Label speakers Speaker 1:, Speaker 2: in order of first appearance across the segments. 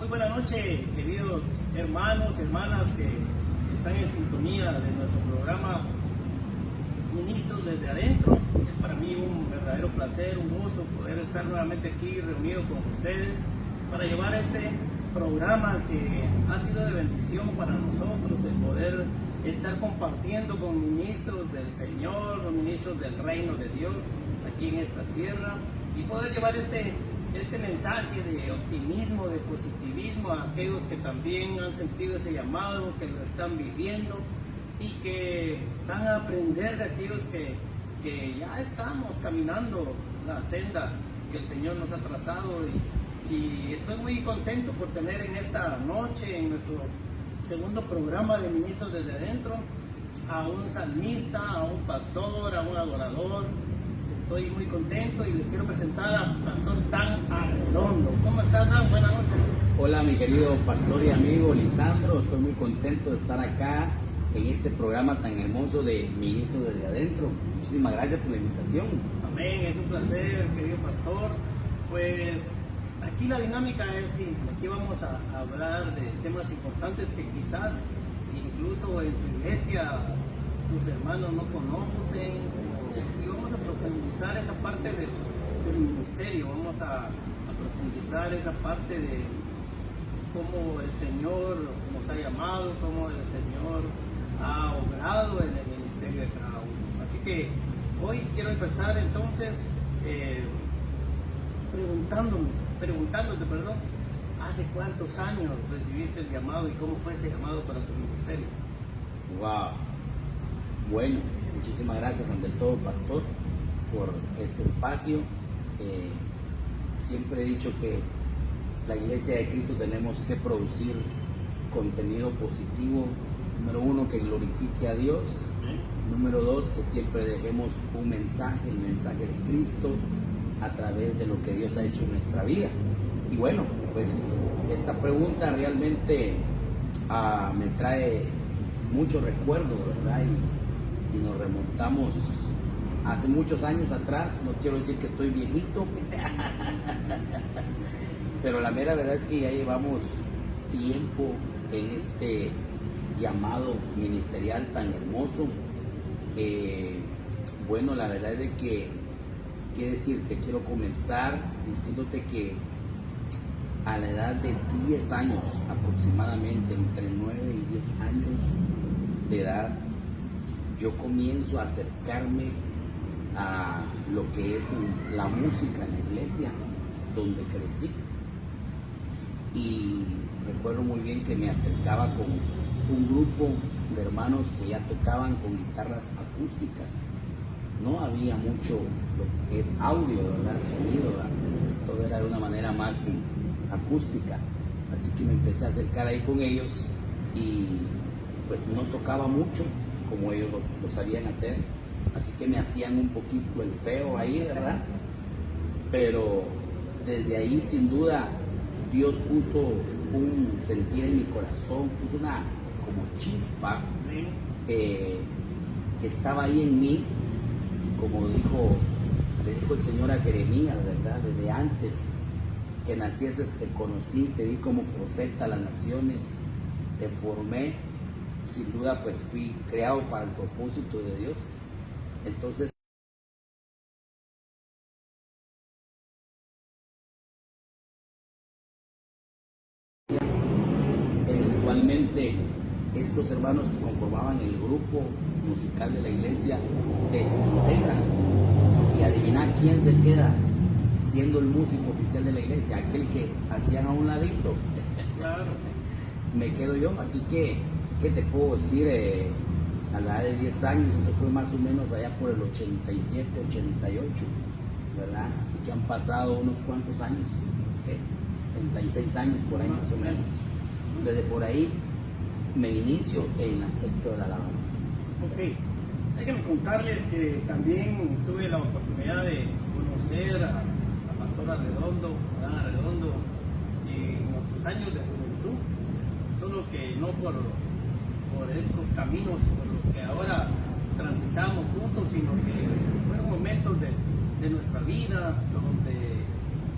Speaker 1: Muy buena noche, queridos hermanos y hermanas que están en sintonía de nuestro programa Ministros desde Adentro. Es para mí un verdadero placer, un gozo poder estar nuevamente aquí reunido con ustedes para llevar este programa que ha sido de bendición para nosotros, el poder estar compartiendo con ministros del Señor, los ministros del reino de Dios aquí en esta tierra, y poder llevar este mensaje de optimismo, de positivismo a aquellos que también han sentido ese llamado, que lo están viviendo y que van a aprender de aquellos que ya estamos caminando la senda que el Señor nos ha trazado. Y estoy muy contento por tener en esta noche, en nuestro segundo programa de Ministros desde Adentro, a un salmista, a un pastor, a un adorador. Estoy muy contento y les quiero presentar a Pastor Dan Arredondo. ¿Cómo estás, Dan? Buenas noches.
Speaker 2: Hola, mi querido pastor y amigo Lisandro. Estoy muy contento de estar acá en este programa tan hermoso de Ministros desde Adentro. Muchísimas gracias por la invitación.
Speaker 1: Amén, es un placer, querido pastor. Pues aquí la dinámica es simple. Aquí vamos a hablar de temas importantes que quizás incluso en tu iglesia tus hermanos no conocen, y vamos a profundizar esa parte del ministerio, vamos a profundizar esa parte de cómo el Señor nos ha llamado, cómo el Señor ha obrado en el ministerio de cada uno. Así que hoy quiero empezar entonces preguntándote, ¿hace cuántos años recibiste el llamado y cómo fue ese llamado para tu ministerio?
Speaker 2: Wow. Bueno, muchísimas gracias ante todo, pastor, por este espacio. Siempre he dicho que la Iglesia de Cristo tenemos que producir contenido positivo. Número uno, que glorifique a Dios. Número dos, que siempre dejemos un mensaje, el mensaje de Cristo, a través de lo que Dios ha hecho en nuestra vida. Y bueno, pues esta pregunta realmente me trae muchos recuerdos, ¿verdad? Y nos remontamos hace muchos años atrás. No quiero decir que estoy viejito, pero la mera verdad es que ya llevamos tiempo en este llamado ministerial tan hermoso. Bueno, la verdad es de que, ¿qué decirte? Quiero comenzar diciéndote que a la edad de 10 años aproximadamente, entre 9 y 10 años de edad, yo comienzo a acercarme a lo que es la música en la iglesia donde crecí. Y recuerdo muy bien que me acercaba con un grupo de hermanos que ya tocaban con guitarras acústicas. No había mucho lo que es audio, ¿verdad? Sonido, ¿verdad? Todo era de una manera más acústica. Así que me empecé a acercar ahí con ellos y pues no tocaba mucho como ellos lo sabían hacer, así que me hacían un poquito el feo ahí, ¿verdad? Pero desde ahí, sin duda, Dios puso un sentir en mi corazón, puso una como chispa que estaba ahí en mí, como le dijo el Señor a Jeremías, ¿verdad? Desde antes que nacieses te conocí, te di como profeta a las naciones, te formé. Sin duda, pues fui creado para el propósito de Dios. Entonces, eventualmente, estos hermanos que conformaban el grupo musical de la iglesia desintegran. Y adivina quién se queda siendo el músico oficial de la iglesia, aquel que hacían a un ladito.
Speaker 1: Claro.
Speaker 2: Me quedo yo, así que ¿qué te puedo decir? A la edad de 10 años, esto fue más o menos allá por el 87, 88, ¿verdad? Así que han pasado unos cuantos años, ¿qué? 36 años por ahí más o menos. Desde por ahí me inicio en el aspecto de la alabanza.
Speaker 1: Ok, déjenme contarles que también tuve la oportunidad de conocer a Pastor Arredondo, Dan Arredondo, en nuestros años de juventud, solo que no por estos caminos por los que ahora transitamos juntos, sino que fueron momentos de nuestra vida donde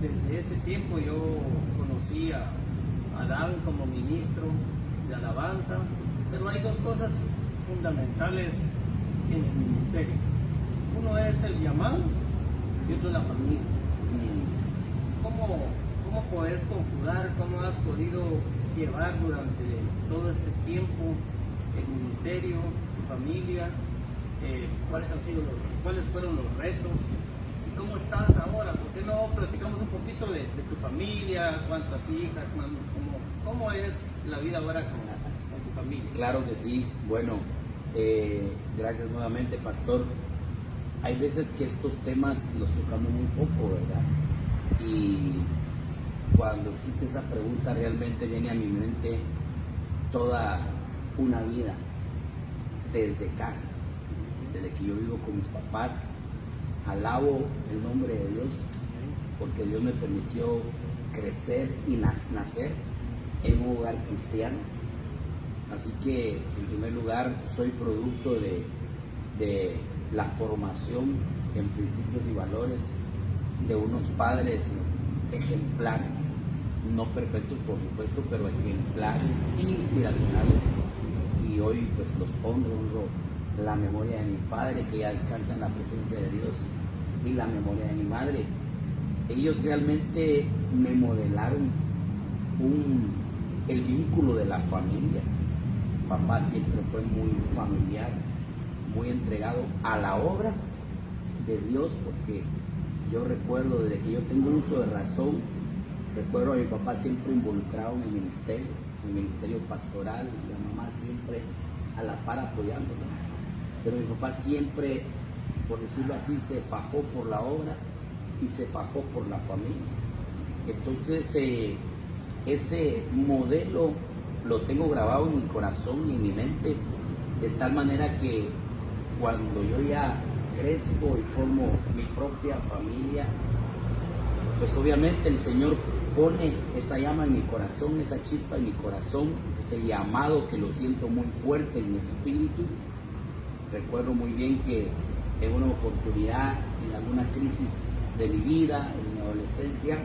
Speaker 1: desde ese tiempo yo conocí a Adán como ministro de alabanza, pero hay dos cosas fundamentales en el ministerio. Uno es el llamado y otro es la familia. ¿Cómo podés conjugar, cómo has podido llevar durante todo este tiempo el ministerio, tu familia? ¿Cuáles fueron los retos? ¿Y cómo estás ahora? ¿Por qué no platicamos un poquito de tu familia? ¿Cuántas hijas? ¿Cómo es la vida ahora con tu familia?
Speaker 2: Claro que sí. Bueno, gracias nuevamente, pastor. Hay veces que estos temas los tocamos muy poco, ¿verdad? Y cuando existe esa pregunta realmente viene a mi mente toda una vida desde casa, desde que yo vivo con mis papás. Alabo el nombre de Dios porque Dios me permitió crecer y nacer en un hogar cristiano. Así que en primer lugar soy producto de la formación en principios y valores de unos padres ejemplares, no perfectos por supuesto, pero ejemplares, inspiracionales, y hoy pues los honro la memoria de mi padre, que ya descansa en la presencia de Dios, y la memoria de mi madre. Ellos realmente me modelaron el vínculo de la familia. Papá siempre fue muy familiar, muy entregado a la obra de Dios, porque yo recuerdo desde que yo tengo uso de razón, recuerdo a mi papá siempre involucrado en el ministerio pastoral, y a mamá siempre a la par apoyándolo. Pero mi papá siempre, por decirlo así, se fajó por la obra y se fajó por la familia. Entonces ese modelo lo tengo grabado en mi corazón y en mi mente, de tal manera que cuando yo ya crezco y formo mi propia familia, pues obviamente el Señor pone esa llama en mi corazón, esa chispa en mi corazón, ese llamado que lo siento muy fuerte en mi espíritu. Recuerdo muy bien que en una oportunidad, en alguna crisis de mi vida, en mi adolescencia,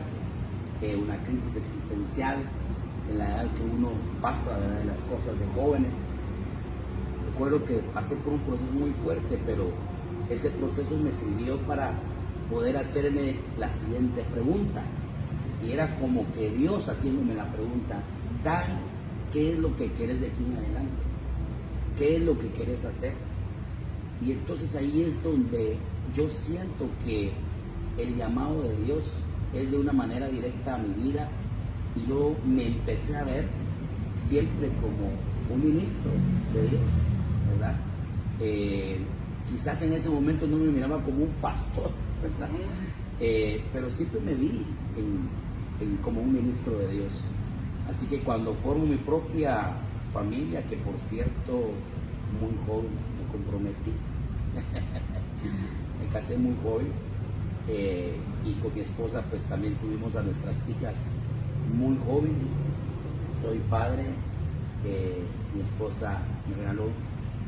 Speaker 2: una crisis existencial, en la edad que uno pasa, ¿verdad?, de las cosas de jóvenes, recuerdo que pasé por un proceso muy fuerte, pero ese proceso me sirvió para poder hacerme la siguiente pregunta, y era como que Dios haciéndome la pregunta: Dan, ¿qué es lo que quieres de aquí en adelante? ¿Qué es lo que quieres hacer? Y entonces ahí es donde yo siento que el llamado de Dios es de una manera directa a mi vida, y yo me empecé a ver siempre como un ministro de Dios, ¿verdad? Quizás en ese momento no me miraba como un pastor, ¿verdad? Pero siempre me vi como un ministro de Dios. Así que cuando formo mi propia familia, que por cierto muy joven me comprometí, me casé muy joven, y con mi esposa pues también tuvimos a nuestras hijas muy jóvenes. Soy padre, mi esposa me regaló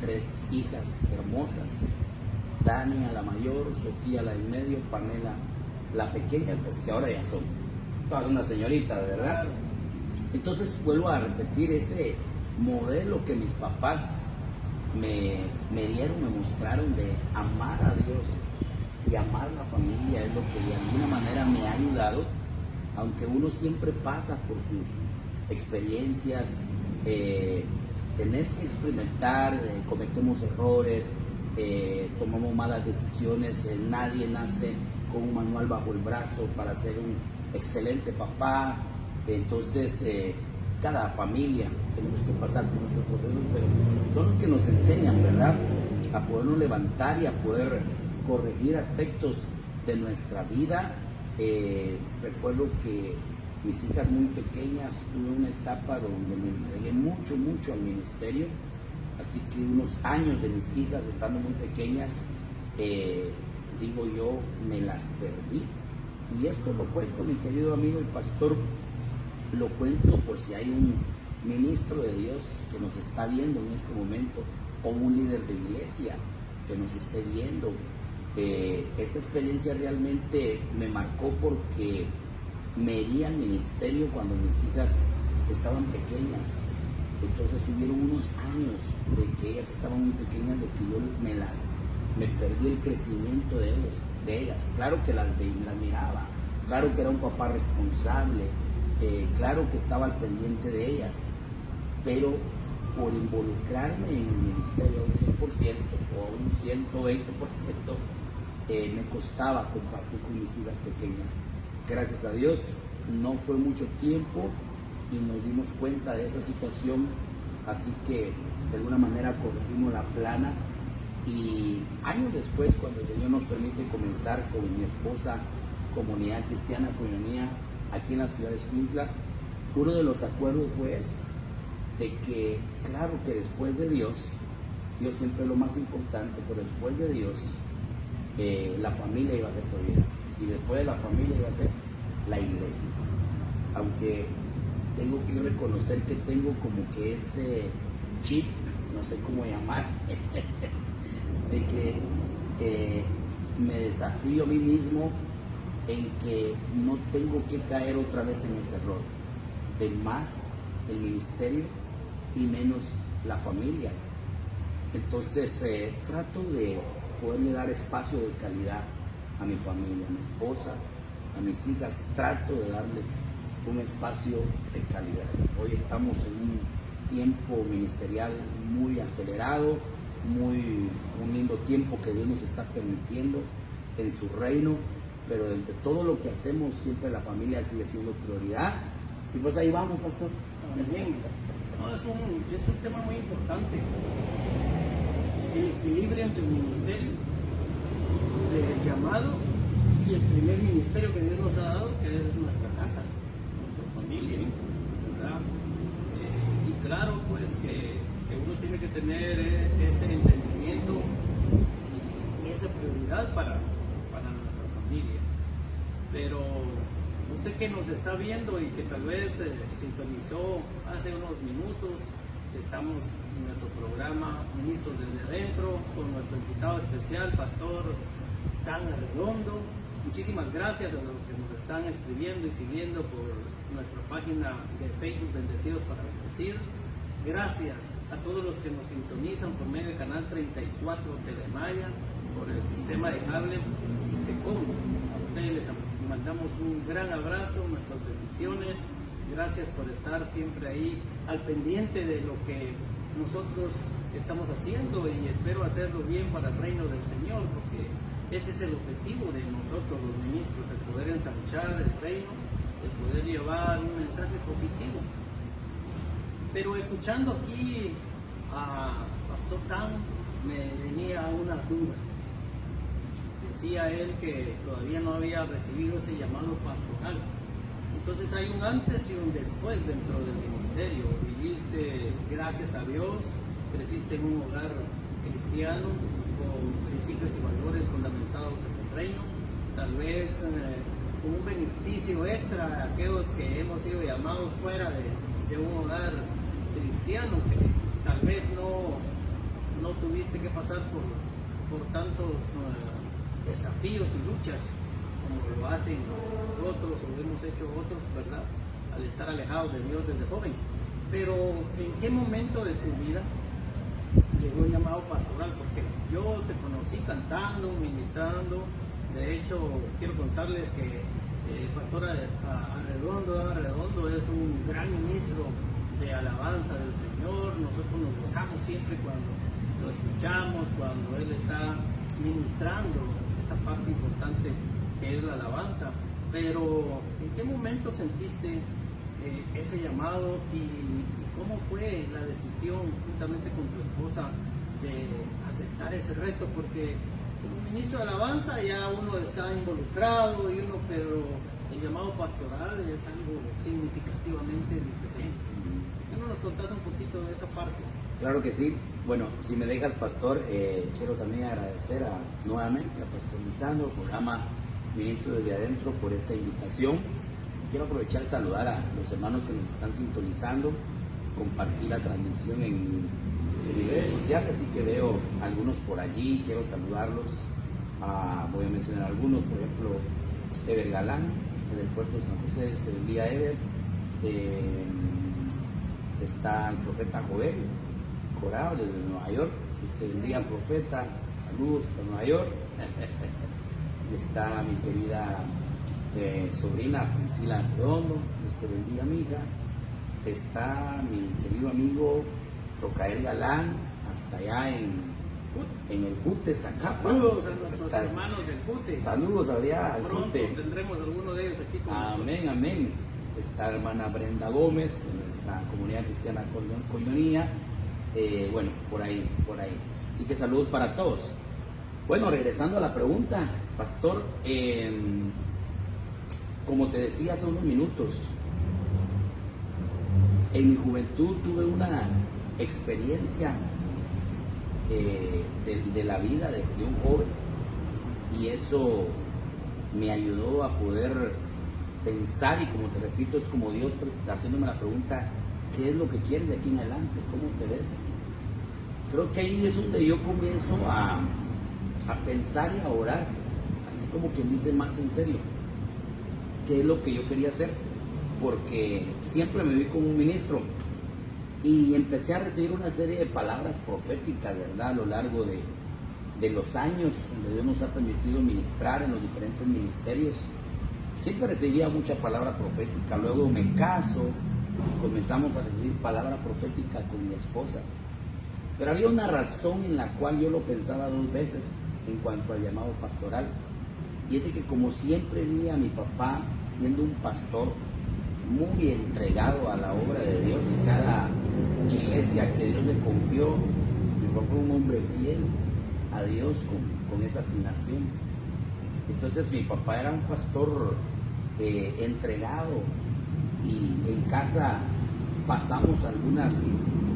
Speaker 2: 3 hijas hermosas: Dani, a la mayor; Sofía, la del medio; Pamela, la pequeña, pues que ahora ya son todas unas señoritas, ¿verdad? Entonces vuelvo a repetir ese modelo que mis papás me dieron, me mostraron, de amar a Dios y amar la familia. Es lo que de alguna manera me ha ayudado, aunque uno siempre pasa por sus experiencias, tenés que experimentar, cometemos errores, tomamos malas decisiones, nadie nace con un manual bajo el brazo para ser un excelente papá. Entonces cada familia tenemos que pasar por nuestros procesos, pero son los que nos enseñan, ¿verdad?, a podernos levantar y a poder corregir aspectos de nuestra vida. Recuerdo que mis hijas muy pequeñas, tuve una etapa donde me entregué mucho al ministerio, así que unos años de mis hijas estando muy pequeñas, digo yo, me las perdí. Y esto lo cuento, mi querido amigo y pastor, lo cuento por si hay un ministro de Dios que nos está viendo en este momento, o un líder de iglesia que nos esté viendo. Esta experiencia realmente me marcó porque me di al ministerio cuando mis hijas estaban pequeñas. Entonces hubieron unos años de que ellas estaban muy pequeñas, de que yo me perdí el crecimiento de ellas. Claro que las miraba, claro que era un papá responsable, claro que estaba al pendiente de ellas, pero por involucrarme en el ministerio a un 100% o a un 120%, me costaba compartir con mis hijas pequeñas. Gracias a Dios no fue mucho tiempo y nos dimos cuenta de esa situación, así que de alguna manera corregimos la plana, y años después, cuando el Señor nos permite comenzar con mi esposa Comunidad Cristiana Coinonía aquí en la ciudad de Escuintla, uno de los acuerdos fue eso, de que claro que después de Dios siempre es lo más importante, pero después de Dios la familia iba a ser prioridad, y después de la familia iba a ser la iglesia. Aunque tengo que reconocer que tengo como que ese chip, no sé cómo llamar, de que me desafío a mí mismo en que no tengo que caer otra vez en ese error, de más el ministerio y menos la familia. Entonces trato de poderle dar espacio de calidad a mi familia, a mi esposa, a mis hijas, trato de darles un espacio de calidad. Hoy estamos en un tiempo ministerial muy acelerado, un lindo tiempo que Dios nos está permitiendo en su reino, pero entre todo lo que hacemos siempre la familia sigue siendo prioridad, y pues ahí vamos, pastor.
Speaker 1: Amén. No, es un tema muy importante, el equilibrio entre el ministerio del llamado y el primer ministerio que Dios nos ha dado, que es nuestra casa, nuestra familia, ¿verdad? Y claro, pues que uno tiene que tener ese entendimiento y esa prioridad para nuestra familia. Pero usted que nos está viendo y que tal vez sintonizó hace unos minutos, estamos en nuestro programa Ministros desde Adentro con nuestro invitado especial, Pastor Dan Arredondo. Muchísimas gracias a los que nos están escribiendo y siguiendo por nuestra página de Facebook Bendecidos para Bendecir. Gracias a todos los que nos sintonizan por medio del canal 34 Telemaya, por el sistema de cable Sistecom. A ustedes les mandamos un gran abrazo, nuestras bendiciones. Gracias por estar siempre ahí al pendiente de lo que nosotros estamos haciendo, y espero hacerlo bien para el reino del Señor, porque ese es el objetivo de nosotros los ministros, el poder ensanchar el reino, el poder llevar un mensaje positivo. Pero escuchando aquí a Pastor Dan, me venía una duda. Decía él que todavía no había recibido ese llamado pastoral. Entonces hay un antes y un después dentro del ministerio. Viviste, gracias a Dios, creciste en un hogar cristiano con principios y valores fundamentados en el reino, tal vez con un beneficio extra a aquellos que hemos sido llamados fuera de un hogar cristiano, que tal vez no tuviste que pasar por tantos desafíos y luchas como lo hacen otros o hemos hecho otros, ¿verdad? Al estar alejados de Dios desde joven. Pero ¿en qué momento de tu vida llegó el llamado pastoral? Porque yo te conocí cantando, ministrando. De hecho, quiero contarles que el pastor Arredondo es un gran ministro de alabanza del Señor. Nosotros nos gozamos siempre cuando lo escuchamos, cuando Él está ministrando esa parte importante que es la alabanza. Pero ¿en qué momento sentiste ese llamado y cómo fue la decisión juntamente con tu esposa de aceptar ese reto? Porque como ministro de alabanza ya uno está involucrado pero el llamado pastoral es algo significativamente diferente. ¿Por qué no nos contás un poquito de esa parte?
Speaker 2: Claro que sí. Bueno, si me dejas, pastor, quiero también agradecer nuevamente a Pastor Lisandro, programa Ministro desde Adentro, por esta invitación. Quiero aprovechar y saludar a los hermanos que nos están sintonizando, compartir la transmisión en mis redes sociales, así que veo algunos por allí, quiero saludarlos. Voy a mencionar algunos, por ejemplo, Ever Galán, del puerto de San José, te bendiga Ever. está el profeta Joel Corado desde Nueva York. Dios te bendiga, profeta. Saludos hasta Nueva York. Está mi querida sobrina Priscila Redondo. Dios te bendiga, mi hija. Está mi querido amigo Rocael Galán, hasta allá en el Cute, Zacapa.
Speaker 1: Saludos a nuestros hermanos del Cute.
Speaker 2: Saludos allá al
Speaker 1: Pronto
Speaker 2: Cute.
Speaker 1: tendremos alguno de ellos aquí con nosotros.
Speaker 2: Amén, amén. Está la hermana Brenda Gómez, de nuestra comunidad cristiana Coñonía. Bueno, por ahí. Así que saludos para todos. Bueno, regresando a la pregunta, pastor, como te decía hace unos minutos, en mi juventud tuve una experiencia de la vida de un joven, y eso me ayudó a poder pensar, y como te repito, es como Dios haciéndome la pregunta: ¿qué es lo que quieres de aquí en adelante? ¿Cómo te ves? Creo que ahí es donde yo comienzo a pensar y a orar, así como quien dice, más en serio, qué es lo que yo quería hacer, porque siempre me vi como un ministro y empecé a recibir una serie de palabras proféticas, ¿verdad?, a lo largo de los años donde Dios nos ha permitido ministrar en los diferentes ministerios. Siempre recibía mucha palabra profética. Luego me caso y comenzamos a recibir palabra profética con mi esposa. Pero había una razón en la cual yo lo pensaba dos veces en cuanto al llamado pastoral, y es de que como siempre vi a mi papá siendo un pastor muy entregado a la obra de Dios, cada iglesia que Dios le confió, mi papá fue un hombre fiel a Dios con esa asignación. Entonces mi papá era un pastor entregado, y en casa pasamos algunas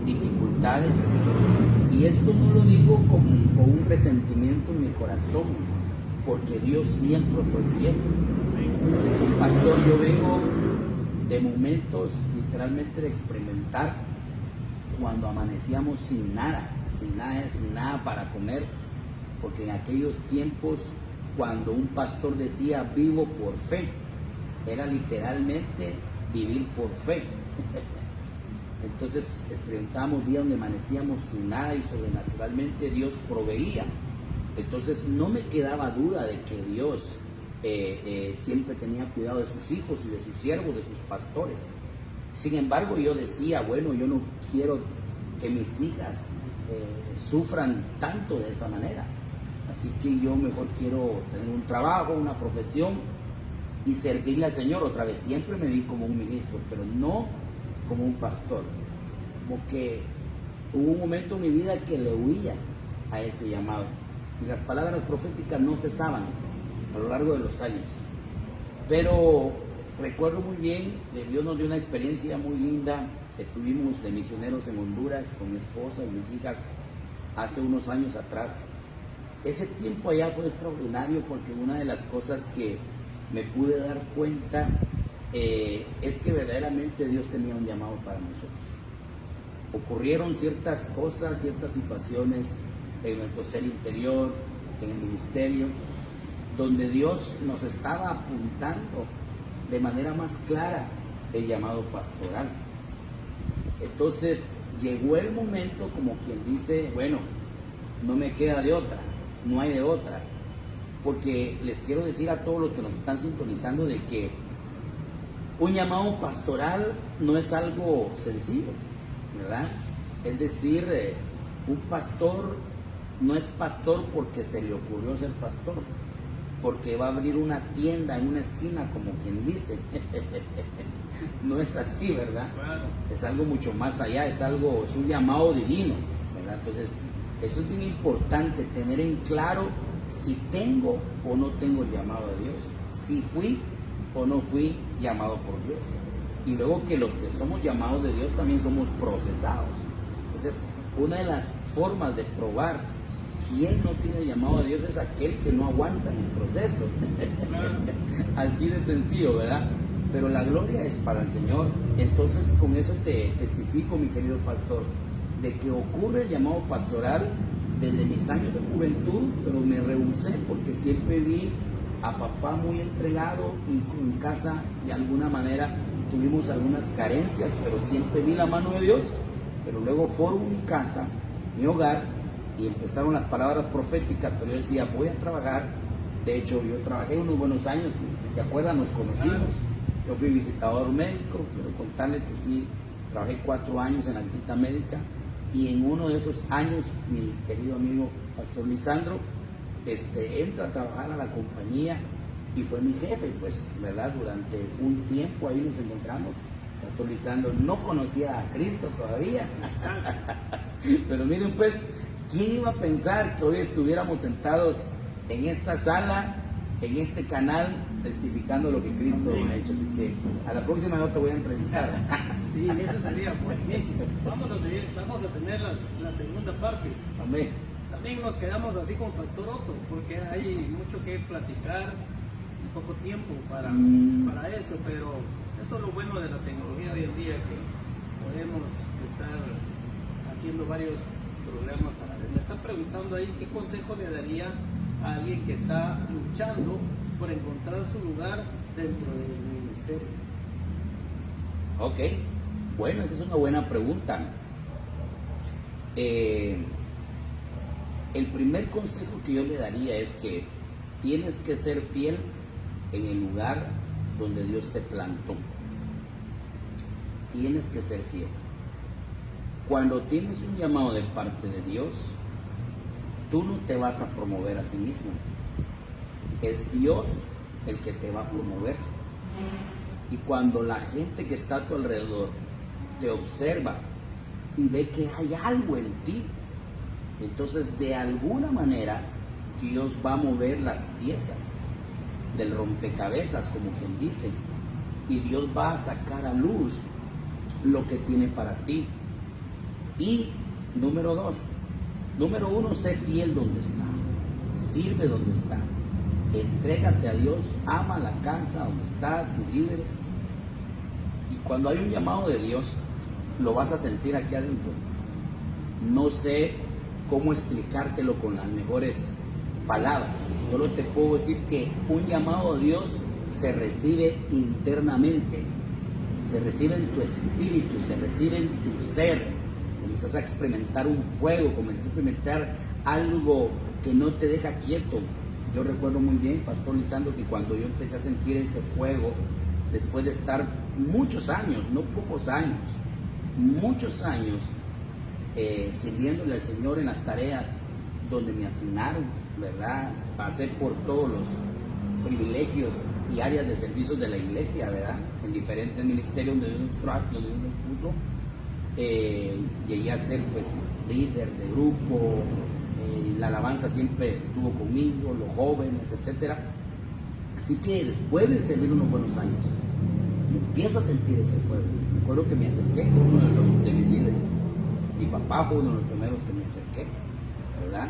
Speaker 2: dificultades, y esto no lo digo con un resentimiento en mi corazón, porque Dios siempre fue fiel. Es decir, pastor, yo vengo de momentos literalmente de experimentar cuando amanecíamos sin nada para comer, porque en aquellos tiempos, cuando un pastor decía vivo por fe, era literalmente vivir por fe. Entonces experimentábamos días donde amanecíamos sin nada y sobrenaturalmente Dios proveía. Entonces no me quedaba duda de que Dios siempre tenía cuidado de sus hijos y de sus siervos, de sus pastores. Sin embargo, yo decía, bueno, yo no quiero que mis hijas sufran tanto de esa manera. Así que yo mejor quiero tener un trabajo, una profesión y servirle al Señor. Otra vez, siempre me vi como un ministro, pero no como un pastor. Como que hubo un momento en mi vida que le huía a ese llamado. Y las palabras proféticas no cesaban a lo largo de los años. Pero recuerdo muy bien, Dios nos dio una experiencia muy linda. Estuvimos de misioneros en Honduras con mi esposa y mis hijas hace unos años atrás. Ese tiempo allá fue extraordinario, porque una de las cosas que me pude dar cuenta es que verdaderamente Dios tenía un llamado para nosotros. Ocurrieron ciertas cosas, ciertas situaciones en nuestro ser interior, en el ministerio, donde Dios nos estaba apuntando de manera más clara el llamado pastoral. Entonces llegó el momento, como quien dice, bueno, no me queda de otra, no hay de otra, porque les quiero decir a todos los que nos están sintonizando de que un llamado pastoral no es algo sencillo, ¿verdad? Es decir, un pastor no es pastor porque se le ocurrió ser pastor, porque va a abrir una tienda en una esquina, como quien dice. No es así, ¿verdad?
Speaker 1: Claro.
Speaker 2: Es algo mucho más allá, es un llamado divino, ¿verdad? Entonces, eso es bien importante, tener en claro si tengo o no tengo el llamado de Dios, si fui o no fui llamado por Dios. Y luego que los que somos llamados de Dios también somos procesados. Entonces, una de las formas de probar quién no tiene el llamado de Dios es aquel que no aguanta en el proceso. Así de sencillo, ¿verdad? Pero la gloria es para el Señor. Entonces, con eso te testifico, mi querido pastor, de que ocurre el llamado pastoral desde mis años de juventud, pero me rehusé porque siempre vi a papá muy entregado y en casa de alguna manera tuvimos algunas carencias, pero siempre vi la mano de Dios. Pero luego formo mi casa, mi hogar, y empezaron las palabras proféticas, pero yo decía, voy a trabajar. De hecho, yo trabajé unos buenos años, si te acuerdas, nos conocimos. Yo fui visitador médico, quiero contarles que trabajé 4 años en la visita médica, y en uno de esos años, mi querido amigo Pastor Lisandro, entra a trabajar a la compañía y fue mi jefe, pues, ¿verdad? Durante un tiempo ahí nos encontramos. Pastor Lisandro no conocía a Cristo todavía. Pero miren, pues, ¿quién iba a pensar que hoy estuviéramos sentados en esta sala, en este canal, testificando lo que Cristo ha hecho? Así que a la próxima no te voy a entrevistar.
Speaker 1: Sí, eso sería buenísimo. Vamos a tener la segunda parte.
Speaker 2: Amén.
Speaker 1: También nos quedamos así con Pastor Otto, porque hay mucho que platicar, y poco tiempo para eso, pero eso es lo bueno de la tecnología hoy en día, que podemos estar haciendo varios programas a la vez. Me están preguntando ahí qué consejo le daría a alguien que está luchando por encontrar su lugar dentro del ministerio.
Speaker 2: Ok, bueno, esa es una buena pregunta. El primer consejo que yo le daría es que tienes que ser fiel en el lugar donde Dios te plantó. Tienes que ser fiel. Cuando tienes un llamado de parte de Dios, tú no te vas a promover a sí mismo. Es Dios el que te va a promover. Y cuando la gente que está a tu alrededor te observa y ve que hay algo en ti, entonces de alguna manera Dios va a mover las piezas del rompecabezas, como quien dice, y Dios va a sacar a luz lo que tiene para ti. Y número 1, sé fiel donde está, sirve donde está, entrégate a Dios, ama la casa donde está, tus líderes. Y cuando hay un llamado de Dios, lo vas a sentir aquí adentro. No sé cómo explicártelo con las mejores palabras, solo te puedo decir que un llamado de Dios se recibe internamente, se recibe en tu espíritu, se recibe en tu ser. Comienzas a experimentar un fuego, comienzas a experimentar algo que no te deja quieto. Yo recuerdo muy bien, Pastor Lisandro, que cuando yo empecé a sentir ese fuego, después de estar muchos años, no pocos años, muchos años sirviéndole al Señor en las tareas donde me asignaron, ¿verdad? Pasé por todos los privilegios y áreas de servicios de la iglesia, ¿verdad? En diferentes ministerios donde Dios nos trajo, donde Dios nos puso. Llegué a ser, pues, líder de grupo, la alabanza siempre estuvo conmigo, los jóvenes, etcétera. Así que después de servir unos buenos años, empiezo a sentir ese fuego. Me acuerdo que me acerqué con uno de mis líderes. Mi papá fue uno de los primeros que me acerqué, ¿verdad?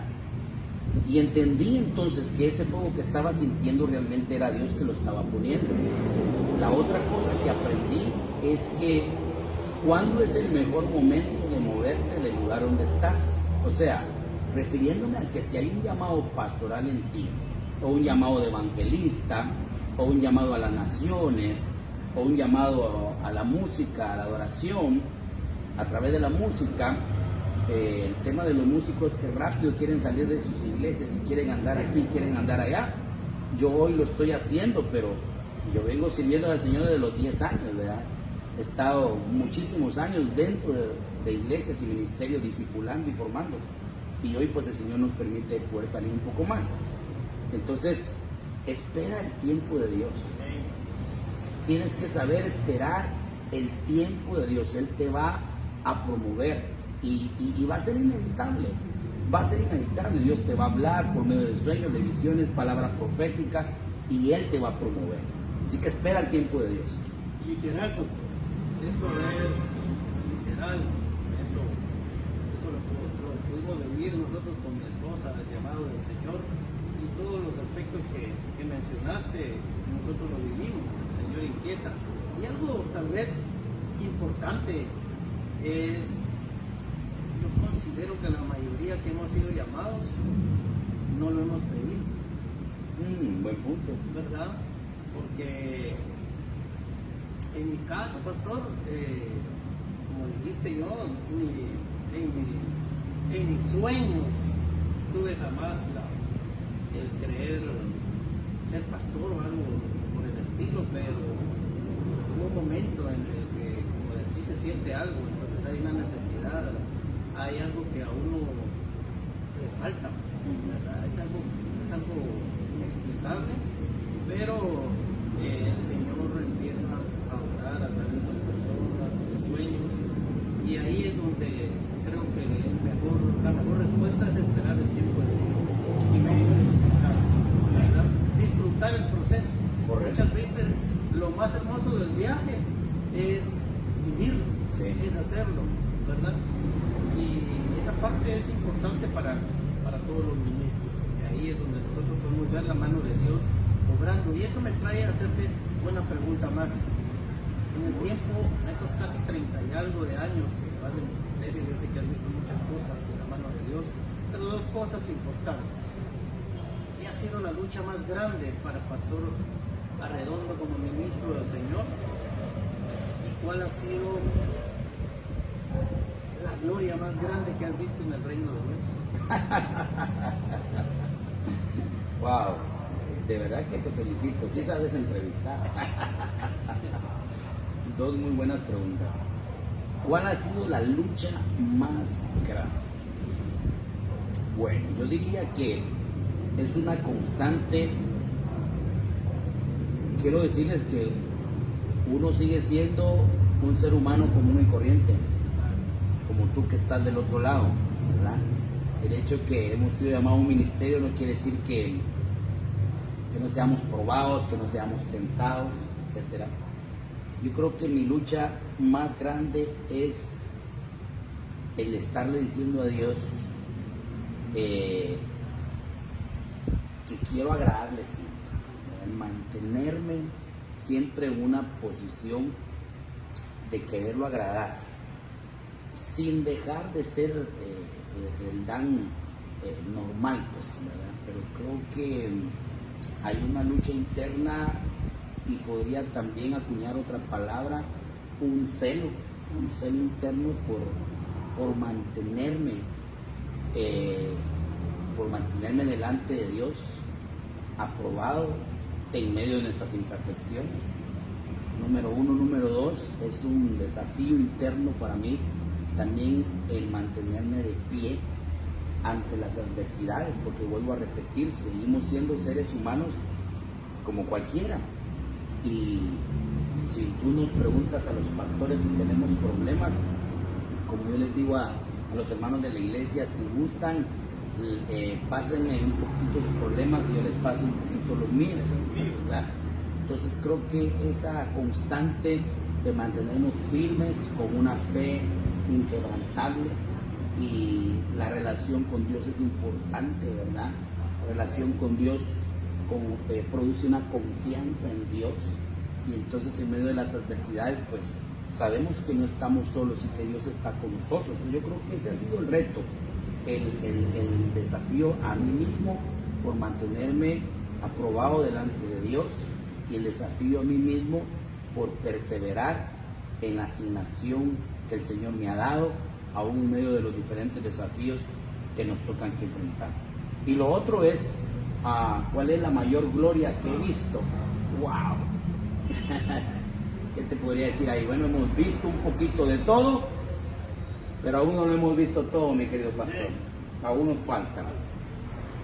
Speaker 2: Y entendí entonces que ese fuego que estaba sintiendo realmente era Dios que lo estaba poniendo. La otra cosa que aprendí es que ¿cuándo es el mejor momento de moverte del lugar donde estás? O sea, refiriéndome a que si hay un llamado pastoral en ti, o un llamado de evangelista, o un llamado a las naciones, o un llamado a la música, a la adoración, a través de la música, el tema de los músicos que rápido quieren salir de sus iglesias y quieren andar aquí, quieren andar allá. Yo hoy lo estoy haciendo, pero yo vengo sirviendo al Señor desde los 10 años, ¿verdad? He estado muchísimos años dentro de iglesias y ministerios discipulando y formando. Y hoy pues el Señor nos permite poder salir un poco más. Entonces, espera el tiempo de Dios. Tienes que saber esperar el tiempo de Dios. Él te va a promover y va a ser inevitable. Va a ser inevitable. Dios te va a hablar por medio de sueños, de visiones, palabra profética, y Él te va a promover. Así que espera el tiempo de Dios.
Speaker 1: Literal, pues, eso es literal. Eso lo pudimos vivir nosotros con mi esposa, el llamado del Señor, y todos los aspectos que mencionaste, nosotros lo vivimos. El Señor inquieta. Y algo tal vez importante es, yo considero que la mayoría que hemos sido llamados no lo hemos pedido.
Speaker 2: Buen punto.
Speaker 1: ¿Verdad? Porque en mi caso, pastor, como dijiste yo, en mis sueños tuve jamás el querer ser pastor o algo por el estilo, pero hubo un momento en el que, como decís, se siente algo, entonces hay una necesidad, hay algo que a uno le falta, ¿verdad? Es algo inexplicable, pero el Señor empieza a orar a través de otras personas, los sueños, y ahí es donde creo que la mejor respuesta es esperar el tiempo de Dios y ¿verdad? Disfrutar el proceso.
Speaker 2: Correcto.
Speaker 1: Muchas veces lo más hermoso del viaje es vivirlo,
Speaker 2: sí,
Speaker 1: es hacerlo, ¿verdad? Y esa parte es importante para todos los ministros, porque ahí es donde nosotros podemos ver la mano de Dios obrando. Y eso me trae a hacerte una pregunta más. En el tiempo, estos casi 30 y algo de años que vas del ministerio, yo sé que has visto muchas cosas de la mano de Dios, pero dos cosas importantes. ¿Qué ha sido la lucha más grande para Pastor Arredondo como ministro del Señor? ¿Y cuál ha sido la gloria más grande que has visto en el reino de Dios?
Speaker 2: Wow, de verdad que te felicito, sí sabes entrevistar. Dos muy buenas preguntas. ¿Cuál ha sido la lucha más grande? Bueno, yo diría que es una constante. Quiero decirles que uno sigue siendo un ser humano común y corriente, como tú que estás del otro lado, ¿verdad? El hecho que hemos sido llamados a un ministerio no quiere decir que no seamos probados, que no seamos tentados, etcétera. Yo creo que mi lucha más grande es el estarle diciendo a Dios que quiero agradarle siempre, mantenerme siempre en una posición de quererlo agradar, sin dejar de ser el Dan normal, pues, ¿verdad? Pero creo que hay una lucha interna y podría también acuñar otra palabra, un celo interno por mantenerme delante de Dios, aprobado en medio de nuestras imperfecciones. Número uno. Número dos, es un desafío interno para mí también el mantenerme de pie ante las adversidades, porque vuelvo a repetir, seguimos siendo seres humanos como cualquiera. Y si tú nos preguntas a los pastores si tenemos problemas, como yo les digo a los hermanos de la iglesia, si gustan, pásenme un poquito sus problemas y yo les paso un poquito los míos, ¿verdad? Entonces creo que esa constante de mantenernos firmes con una fe inquebrantable, y la relación con Dios es importante, ¿verdad? La relación con Dios produce una confianza en Dios, y entonces en medio de las adversidades pues sabemos que no estamos solos y que Dios está con nosotros. Entonces, yo creo que ese ha sido el reto, el desafío a mí mismo por mantenerme aprobado delante de Dios, y el desafío a mí mismo por perseverar en la asignación que el Señor me ha dado, aún en medio de los diferentes desafíos que nos tocan que enfrentar. Y lo otro es, ¿cuál es la mayor gloria que he visto? ¡Wow! ¿Qué te podría decir ahí? Bueno, hemos visto un poquito de todo, pero aún no lo hemos visto todo, mi querido pastor. Aún nos falta.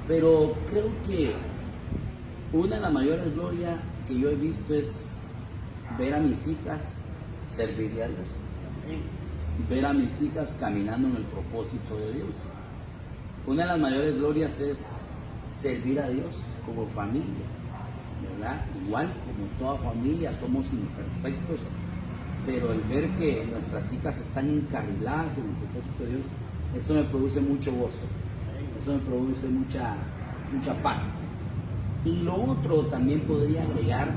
Speaker 2: Pero creo que una de las mayores glorias que yo he visto es ver a mis hijas servir a Dios, ver a mis hijas caminando en el propósito de Dios. Una de las mayores glorias es servir a Dios como familia, ¿verdad? Igual como toda familia somos imperfectos, pero el ver que nuestras hijas están encarriladas en el propósito de Dios, eso me produce mucho gozo, eso me produce mucha paz. Y lo otro también podría agregar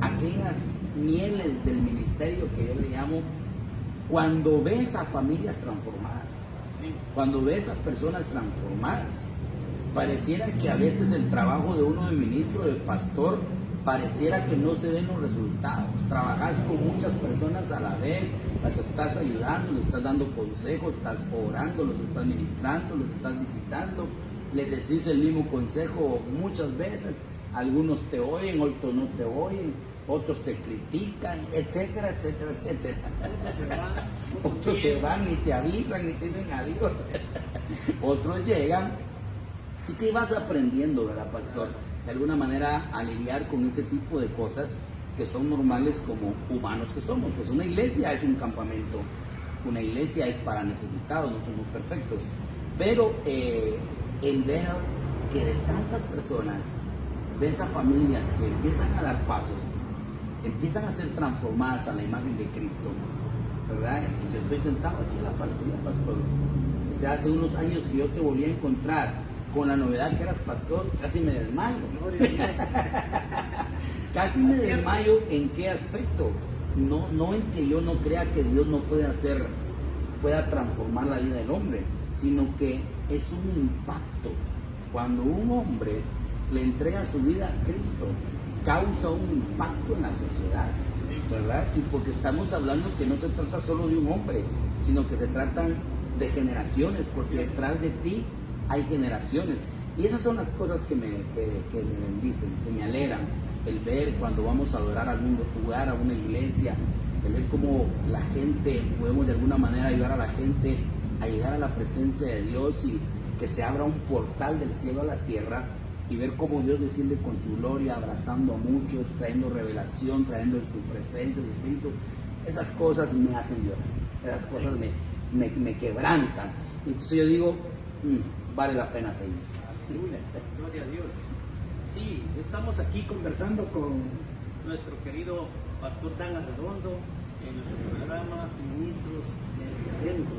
Speaker 2: aquellas mieles del ministerio que yo le llamo, cuando ves a familias transformadas, cuando ves a personas transformadas, pareciera que a veces el trabajo de uno de ministro, de pastor, pareciera que no se ven los resultados. Trabajas con muchas personas a la vez, las estás ayudando, les estás dando consejos, estás orando, los estás ministrando, los estás visitando, les decís el mismo consejo muchas veces. Algunos te oyen, otros no te oyen, otros te critican, etcétera, etcétera, etcétera. Otros se van y te avisan y te dicen adiós. Otros llegan. Así que vas aprendiendo, ¿verdad, pastor? De alguna manera a lidiar con ese tipo de cosas que son normales como humanos que somos. Pues una iglesia es un campamento, una iglesia es para necesitados, no somos perfectos. Pero el ver que de tantas personas, ves a familias que empiezan a dar pasos, empiezan a ser transformadas a la imagen de Cristo, ¿verdad? Y yo estoy sentado aquí en la parte tuya, pastor. O sea, hace unos años que yo te volví a encontrar con la novedad que eras pastor, casi me desmayo. Casi me desmayo. ¿En qué aspecto? No en que yo no crea que Dios no pueda transformar la vida del hombre, sino que es un impacto. Cuando un hombre le entrega su vida a Cristo, causa un impacto en la sociedad, ¿verdad? Y porque estamos hablando que no se trata solo de un hombre, sino que se tratan de generaciones, porque detrás de ti hay generaciones. Y esas son las cosas que me bendicen, que me alegran. El ver cuando vamos a adorar a algún lugar, a una iglesia, el ver cómo la gente, podemos de alguna manera ayudar a la gente a llegar a la presencia de Dios y que se abra un portal del cielo a la tierra y ver cómo Dios desciende con su gloria, abrazando a muchos, trayendo revelación, trayendo su presencia, su espíritu. Esas cosas me hacen llorar, esas cosas me quebrantan. Y entonces yo digo, vale la pena seguir.
Speaker 1: Gloria a Dios. Sí, estamos aquí conversando con nuestro querido pastor Dan Arredondo en nuestro programa Ministros desde Adentro.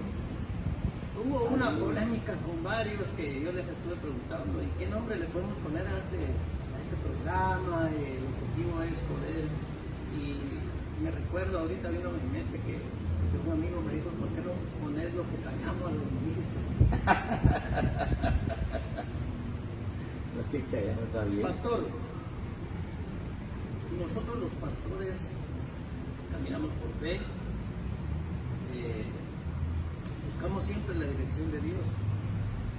Speaker 1: Hubo una polémica con varios que yo les estuve preguntando, ¿y qué nombre le podemos poner a este programa? El objetivo es poder, y me recuerdo, ahorita vino a mi mente que un amigo me dijo, ¿por qué no poner lo que callamos a los ministros?
Speaker 2: Lo que callamos está bien.
Speaker 1: Pastor, nosotros los pastores caminamos por fe, buscamos siempre la dirección de Dios.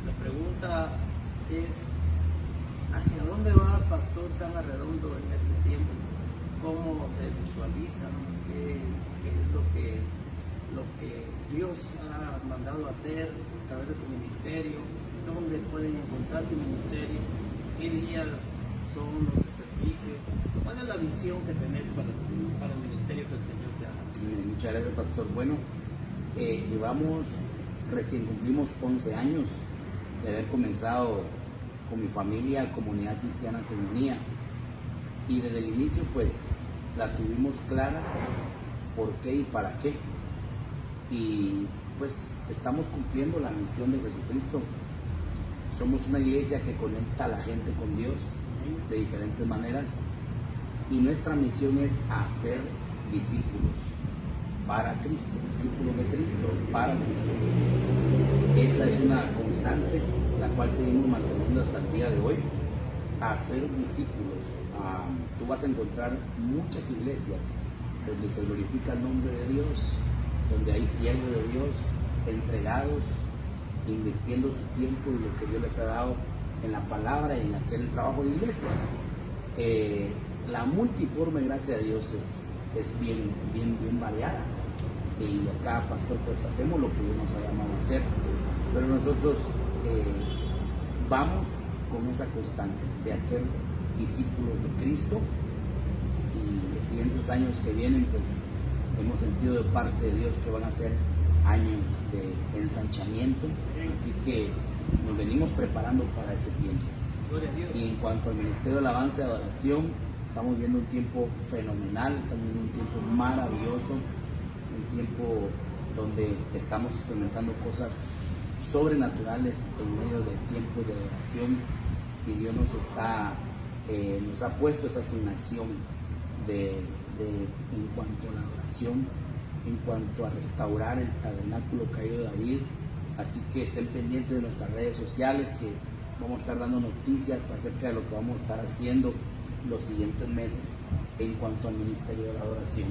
Speaker 1: La pregunta es, ¿hacia dónde va el pastor Dan Arredondo en este tiempo? ¿Cómo se visualiza? ¿Qué es lo que Dios ha mandado a hacer a través de tu ministerio? ¿Dónde pueden encontrar tu ministerio? ¿Qué días son los de servicio? ¿Cuál es la visión que tenés para el ministerio que el Señor te ha dado?
Speaker 2: Muchas gracias, pastor. Bueno, recién cumplimos 11 años de haber comenzado con mi familia, Comunidad Cristiana Comunía, y desde el inicio pues la tuvimos clara por qué y para qué, y pues estamos cumpliendo la misión de Jesucristo. Somos una iglesia que conecta a la gente con Dios de diferentes maneras, y nuestra misión es hacer discípulos para Cristo, discípulos de Cristo, para Cristo. Esa es una constante, la cual seguimos manteniendo hasta el día de hoy, hacer discípulos. Tú vas a encontrar muchas iglesias donde se glorifica el nombre de Dios, donde hay siervos de Dios entregados, invirtiendo su tiempo y lo que Dios les ha dado en la palabra y en hacer el trabajo de iglesia. La multiforme gracia de Dios es bien variada, y acá, pastor, pues hacemos lo que Dios nos ha llamado a hacer, pero nosotros vamos con esa constante de hacer discípulos de Cristo, y los siguientes años que vienen pues hemos sentido de parte de Dios que van a ser años de ensanchamiento, así que nos venimos preparando para ese tiempo.
Speaker 1: Gloria a Dios.
Speaker 2: Y en cuanto al Ministerio de Alabanza y Adoración, estamos viendo un tiempo fenomenal, estamos viendo un tiempo maravilloso, un tiempo donde estamos experimentando cosas sobrenaturales en medio de tiempos de adoración, y Dios nos ha puesto esa asignación en cuanto a la adoración, en cuanto a restaurar el tabernáculo caído de David. Así que estén pendientes de nuestras redes sociales, que vamos a estar dando noticias acerca de lo que vamos a estar haciendo los siguientes meses en cuanto al ministerio de la adoración.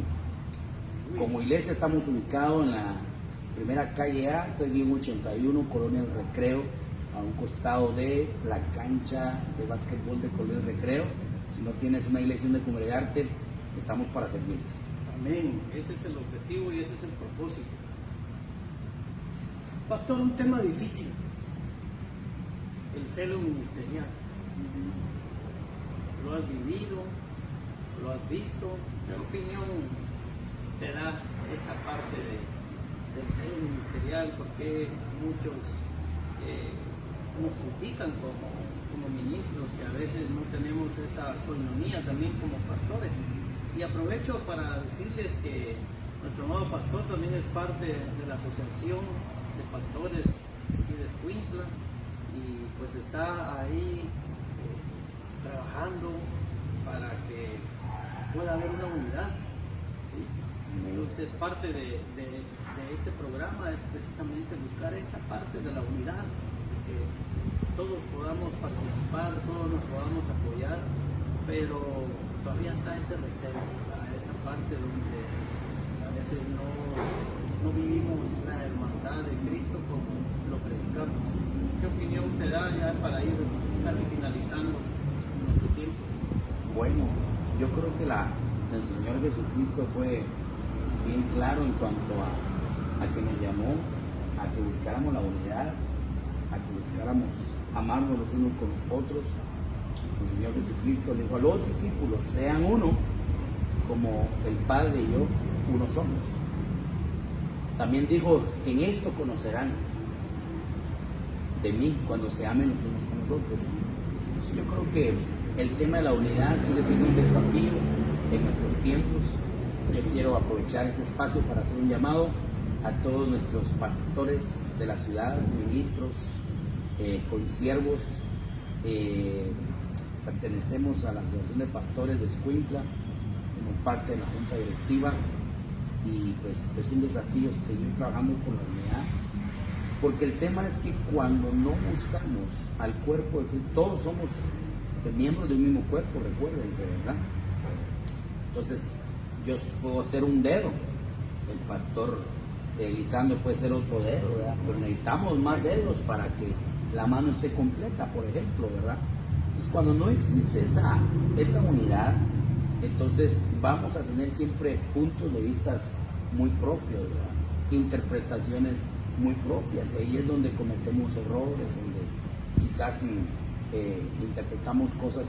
Speaker 2: Como iglesia estamos ubicados en la primera calle A, 81, Colonia El Recreo, a un costado de la cancha de básquetbol de Colonia El Recreo. Si no tienes una iglesia donde congregarte, estamos para servirte.
Speaker 1: Amén. Ese es el objetivo y ese es el propósito. Pastor, un tema difícil. El celo ministerial. ¿Lo has vivido? ¿Lo has visto? ¿Qué opinión te da esa parte del celo ministerial? Porque muchos nos critican como ministros, que a veces no tenemos esa coinonía también como pastores. Y aprovecho para decirles que nuestro amado pastor también es parte de la asociación de pastores y de Escuintla, y pues está ahí trabajando para que pueda haber una unidad, ¿sí? Entonces parte de este programa es precisamente buscar esa parte de la unidad, de que todos podamos participar, todos nos podamos apoyar, pero todavía está ese recelo, esa parte donde a veces no vivimos la hermandad de Cristo como lo predicamos. ¿Qué opinión te da ya para ir casi finalizando nuestro tiempo?
Speaker 2: Bueno, yo creo que nuestro Señor Jesucristo fue bien claro en cuanto a que nos llamó a que buscáramos la unidad, a que buscáramos amarnos los unos con los otros. El Señor Jesucristo le dijo a los discípulos: sean uno, como el Padre y yo uno somos. También dijo: en esto conocerán de mí, cuando se amen los unos con los otros. Entonces yo creo que el tema de la unidad sigue siendo un desafío en nuestros tiempos. Yo quiero aprovechar este espacio para hacer un llamado a todos nuestros pastores de la ciudad, ministros, consiervos. Pertenecemos a la Asociación de Pastores de Escuintla, como parte de la Junta Directiva, y pues es un desafío seguir trabajando por la unidad, porque el tema es que cuando no buscamos al cuerpo de Cristo, todos somos miembros de un mismo cuerpo, recuérdense, ¿verdad? Entonces yo puedo ser un dedo, el pastor Lisandro puede ser otro dedo, ¿verdad? Pero necesitamos más dedos para que la mano esté completa, por ejemplo, ¿verdad? Entonces, cuando no existe esa unidad, entonces vamos a tener siempre puntos de vista muy propios, ¿verdad? Interpretaciones muy propias, y ahí es donde cometemos errores, donde quizás interpretamos cosas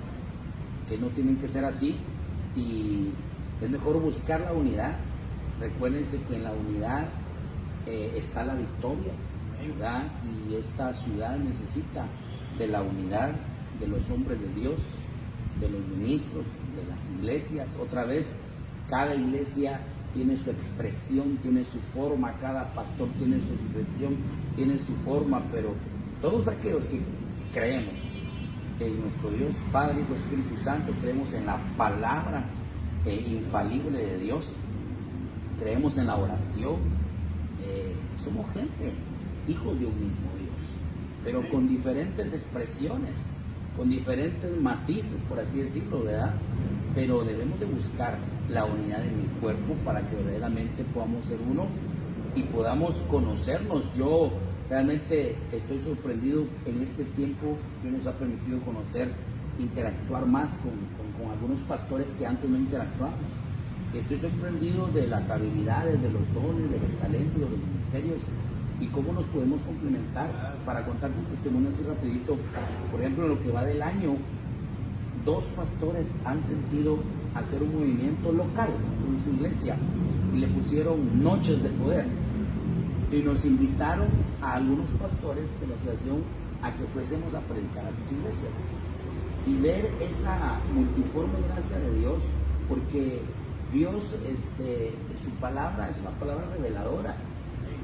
Speaker 2: que no tienen que ser así, y es mejor buscar la unidad. Recuérdense que en la unidad está la victoria, ¿verdad? Y esta ciudad necesita de la unidad de los hombres de Dios, de los ministros, de las iglesias. Otra vez, cada iglesia tiene su expresión, tiene su forma, cada pastor tiene su expresión, tiene su forma, pero todos aquellos que creemos en nuestro Dios, Padre, Hijo, Espíritu Santo, creemos en la palabra infalible de Dios, creemos en la oración, somos gente, hijos de un mismo Dios, pero con diferentes expresiones, con diferentes matices, por así decirlo, ¿verdad? Pero debemos de buscar la unidad en el cuerpo para que verdaderamente podamos ser uno y podamos conocernos. Yo realmente estoy sorprendido en este tiempo que nos ha permitido conocer, interactuar más con algunos pastores que antes no interactuábamos. Estoy sorprendido de las habilidades, de los dones, de los talentos, de los ministerios y cómo nos podemos complementar. Para contar un testimonio así rapidito, por ejemplo, en lo que va del año, 2 pastores han sentido hacer un movimiento local en su iglesia y le pusieron noches de poder, y nos invitaron a algunos pastores de la asociación a que fuésemos a predicar a sus iglesias y ver esa multiforme gracia de Dios, porque Dios, su palabra es una palabra reveladora,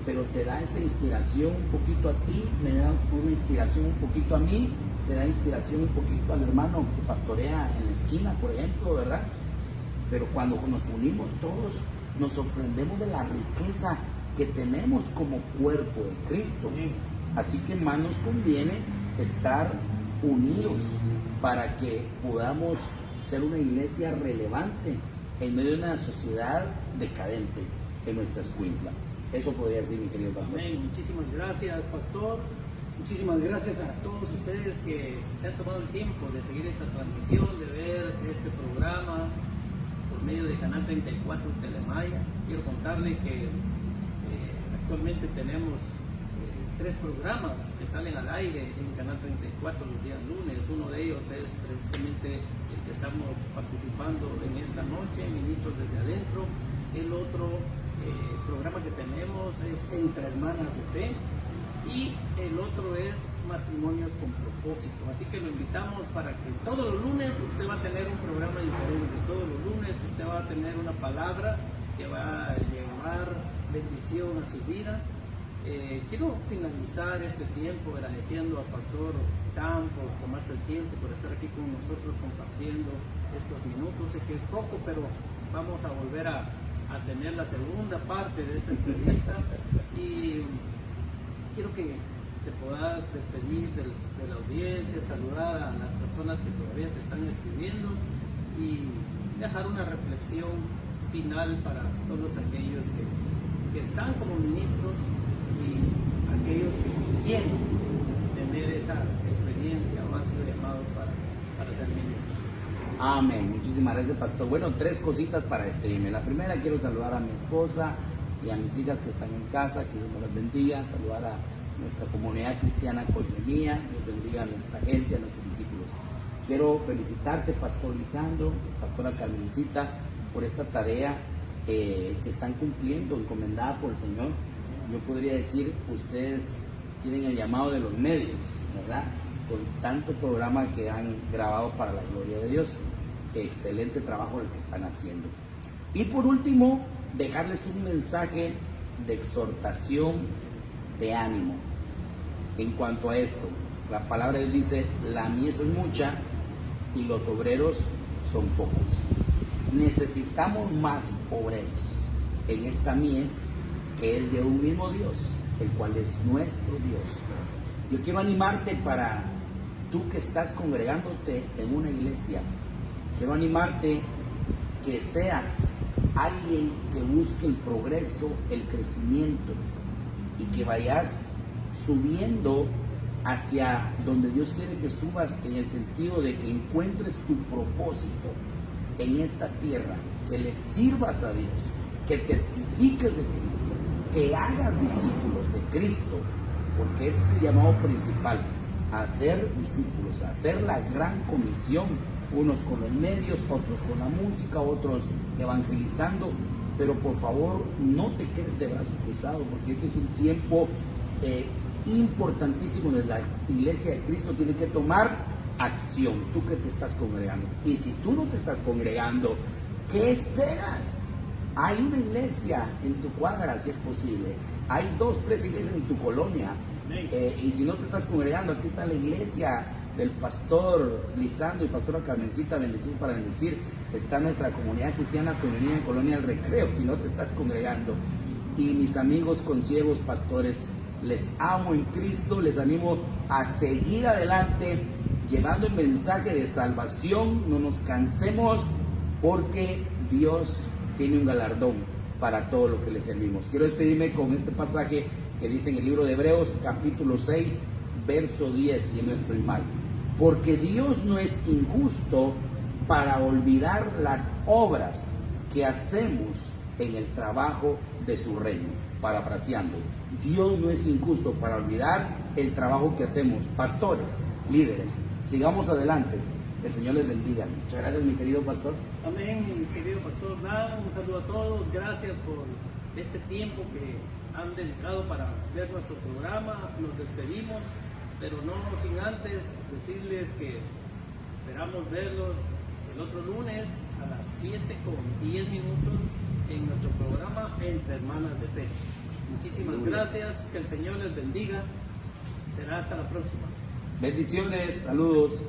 Speaker 2: pero te da esa inspiración un poquito a ti, me da una inspiración un poquito a mí, me da inspiración un poquito al hermano que pastorea en la esquina, por ejemplo, ¿verdad? Pero cuando nos unimos todos, nos sorprendemos de la riqueza que tenemos como cuerpo de Cristo. Así que más nos conviene estar unidos para que podamos ser una iglesia relevante en medio de una sociedad decadente en nuestra Escuintla. Eso podría decir, mi querido pastor.
Speaker 1: Amén. Muchísimas gracias, pastor. Muchísimas gracias a todos ustedes que se han tomado el tiempo de seguir esta transmisión, de ver este programa por medio de Canal 34 Telemaya. Quiero contarle que actualmente tenemos 3 programas que salen al aire en Canal 34 los días lunes. Uno de ellos es precisamente el que estamos participando en esta noche, Ministros desde Adentro. El otro programa que tenemos es Entre Hermanas de Fe, y el otro es Matrimonios con Propósito. Así que lo invitamos para que todos los lunes usted va a tener un programa diferente. Todos los lunes usted va a tener una palabra que va a llevar bendición a su vida. Quiero finalizar este tiempo agradeciendo al pastor Tan por tomarse el tiempo, por estar aquí con nosotros compartiendo estos minutos. Sé que es poco, pero vamos a volver a tener la segunda parte de esta entrevista, y quiero que te puedas despedir de la audiencia, saludar a las personas que todavía te están escribiendo y dejar una reflexión final para todos aquellos que están como ministros y aquellos que quieren tener esa experiencia o han sido llamados para ser ministros.
Speaker 2: Amén. Muchísimas gracias, pastor. Bueno, 3 cositas para despedirme. La primera, quiero saludar a mi esposa y a mis hijas que están en casa, que Dios nos las bendiga. Saludar a nuestra comunidad cristiana Coinonía, Dios bendiga a nuestra gente, a nuestros discípulos. Quiero felicitarte, pastor Lisandro, pastora Carmencita, por esta tarea que están cumpliendo, encomendada por el Señor. Yo podría decir, ustedes tienen el llamado de los medios, ¿verdad? Con tanto programa que han grabado para la gloria de Dios. Excelente trabajo el que están haciendo. Y por último, dejarles un mensaje de exhortación, de ánimo. En cuanto a esto, la palabra de Dios dice: la mies es mucha y los obreros son pocos. Necesitamos más obreros en esta mies que es de un mismo Dios, el cual es nuestro Dios. Yo quiero animarte para tú que estás congregándote en una iglesia. Quiero animarte que seas alguien que busque el progreso, el crecimiento, y que vayas subiendo hacia donde Dios quiere que subas, en el sentido de que encuentres tu propósito en esta tierra, que le sirvas a Dios, que testifiques de Cristo, que hagas discípulos de Cristo, porque ese es el llamado principal, a hacer discípulos, a hacer la gran comisión, unos con los medios, otros con la música, otros evangelizando. Pero por favor, no te quedes de brazos cruzados, porque este es un tiempo importantísimo donde la iglesia de Cristo tiene que tomar acción. Tú que te estás congregando, y si tú no te estás congregando, ¿qué esperas? Hay una iglesia en tu cuadra, si es posible. Hay 2, 3 iglesias en tu colonia. Y si no te estás congregando, aquí está la iglesia del pastor Lisandro y pastora Carmencita, bendecidos para bendecir. Está nuestra comunidad cristiana Coinonía en Colonia del Recreo, si no te estás congregando. Y mis amigos conciegos pastores, les amo en Cristo, les animo a seguir adelante, llevando el mensaje de salvación. No nos cansemos, porque Dios tiene un galardón para todo lo que le servimos. Quiero despedirme con este pasaje que dice en el libro de Hebreos, capítulo 6, verso 10, si no estoy mal. Porque Dios no es injusto para olvidar las obras que hacemos en el trabajo de su reino. Parafraseando, Dios no es injusto para olvidar el trabajo que hacemos. Pastores, líderes, sigamos adelante. El Señor les bendiga. Muchas gracias, mi querido pastor.
Speaker 1: Amén, mi querido pastor Dan. Un saludo a todos. Gracias por este tiempo que han dedicado para ver nuestro programa. Nos despedimos, pero no sin antes decirles que esperamos verlos el otro lunes a las 7:10 en nuestro programa Entre Hermanas de Fe. Muchísimas gracias, que el Señor les bendiga. Será hasta la próxima.
Speaker 2: Bendiciones, saludos.